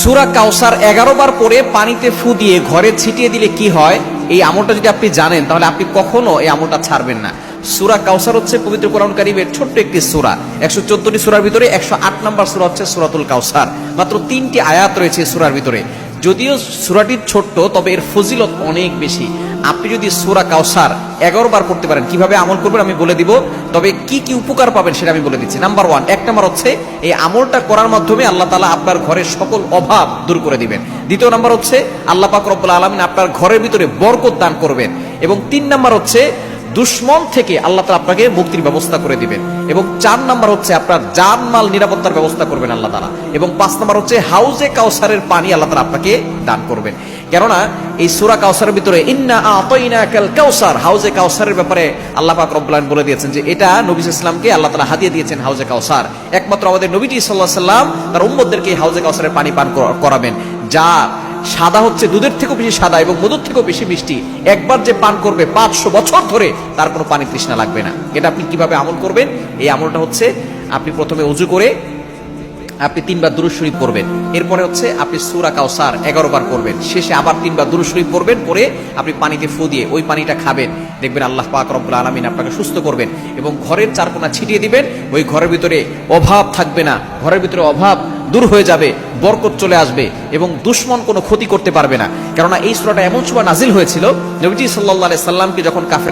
সূরা কাউসার 11 বার পরে পানিতে ফু দিয়ে ঘরে ছিটিয়ে দিলে কি হয়, এই আমলটা যদি আপনি জানেন তাহলে আপনি কখনো এই আমলটা ছাড়বেন না। সূরা কাউসার হচ্ছে পবিত্র কোরআন কারীমের ছোট্ট একটি সূরা। 114টি সূরার ভিতরে 108 নম্বর সূরা হচ্ছে সূরাতুল কাউসার। মাত্র 3টি আয়াত রয়েছে সূরার ভিতরে। যদিও সূরাটি ছোট্ট, তবে এর ফজিলত অনেক বেশি। আপনি যদি সূরা কাউসার 11 বার পড়তে পারেন, কিভাবে আমল করবেন আমি বলে দিব, তবে কি কি উপকার পাবেন সেটা আমি বলে দিচ্ছি। নাম্বার 1, 1 নাম্বার হচ্ছে এই আমলটা করার মাধ্যমে আল্লাহ তাআলা আপনার ঘরের সকল অভাব দূর করে দিবেন। দ্বিতীয় নাম্বার হচ্ছে আল্লাহ পাক রব্বুল আলামিন আপনার ঘরের ভিতরে বরকত দান করবেন। এবং 3 নাম্বার হচ্ছে দুশ্মন থেকে আল্লাহ তাআলা আপনাকে মুক্তির ব্যবস্থা করে দিবেন। এবং 4 নাম্বার হচ্ছে আপনার জানমাল নিরাপত্তার ব্যবস্থা করবেন আল্লাহ তাআলা। এবং 5 নাম্বার হচ্ছে হাউজে কাউসারের পানি আল্লাহ তাআলা আপনাকে দান করবেন। কেননা এই সূরা কাউসারের ভিতরে ইন্না আতাইনাকাল কাউসার, হাউজে কাউসারের ব্যাপারে আল্লাহ পাক রব্বুল আলামিন বলে দিয়েছেন যে এটা নবী সাল্লাল্লাহু আলাইহি ওয়াসাল্লামকে আল্লাহ তাআলা হাদিয়া দিয়েছেন হাউজে কাউসার। একমাত্র আমাদের নবীজি সাল্লাল্লাহু আলাইহি ওয়াসাল্লাম তার উম্মতদেরকে হাউজে কাউসারের পানি পান করাবেন, যা সাদা হচ্ছে দুধের থেকেও বেশি সাদা এবং মধুর থেকেও বেশি মিষ্টি। একবার যে পান করবে 500 বছর ধরে তার কোনো পানি তৃষ্ণা লাগবে না। এটা আপনি কিভাবে আমল করবেন? এই আমলটা হচ্ছে আপনি প্রথমে ওযু করে আপনি 3 বার দুরূদ শরীফ পড়বেন। এরপরে হচ্ছে আপনি সূরা কাউসার 11 বার পড়বেন। শেষে আবার 3 বার দুরূদ শরীফ পড়বেন, পরে আপনি পানিতে ফু দিয়ে ওই পানিটা খাবেন। দেখবেন আল্লাহ পাক রব্বুল আলামিন আপনাকে সুস্থ করবেন এবং ঘরের চারকোনা ছিটিয়ে দিবেন। ওই ঘরের ভিতরে অভাব থাকবে না, ঘরের ভিতরে অভাব দূর হয়ে যাবে, বরকত চলে আসবে এবং দুশমন কোনো ক্ষতি করতে পারবে না। কেননা এই সূরাটা এমন সময় নাজিল হয়েছিল, নবীজি সাল্লাল্লাহু আলাইহি সাল্লামকে যখন কাফের